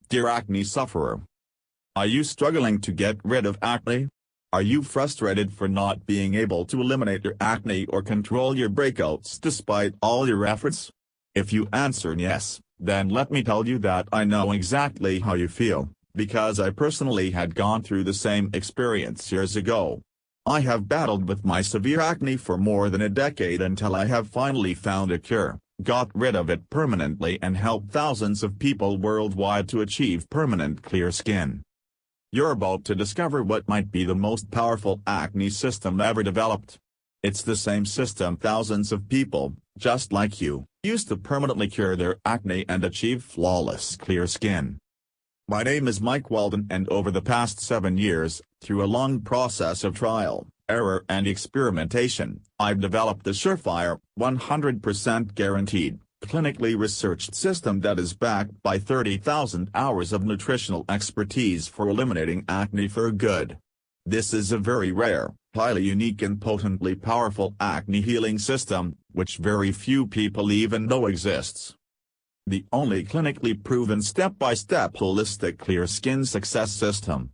Dear acne sufferer. Are you struggling to get rid of acne? Are you frustrated for not being able to eliminate your acne or control your breakouts despite all your efforts? If you answered yes, then let me tell you that I know exactly how you feel, because I personally had gone through the same experience years ago. I have battled with my severe acne for more than a decade until I have finally found a cure, got rid of it permanently and helped thousands of people worldwide to achieve permanent clear skin. You're about to discover what might be the most powerful acne system ever developed. It's the same system thousands of people, just like you, used to permanently cure their acne and achieve flawless clear skin. My name is Mike Weldon, and over the past 7 years, through a long process of trial, error and experimentation, I've developed a surefire, 100% guaranteed, clinically researched system that is backed by 30,000 hours of nutritional expertise for eliminating acne for good. This is a very rare, highly unique and potently powerful acne healing system, which very few people even know exists. The only clinically proven step-by-step holistic clear skin success system.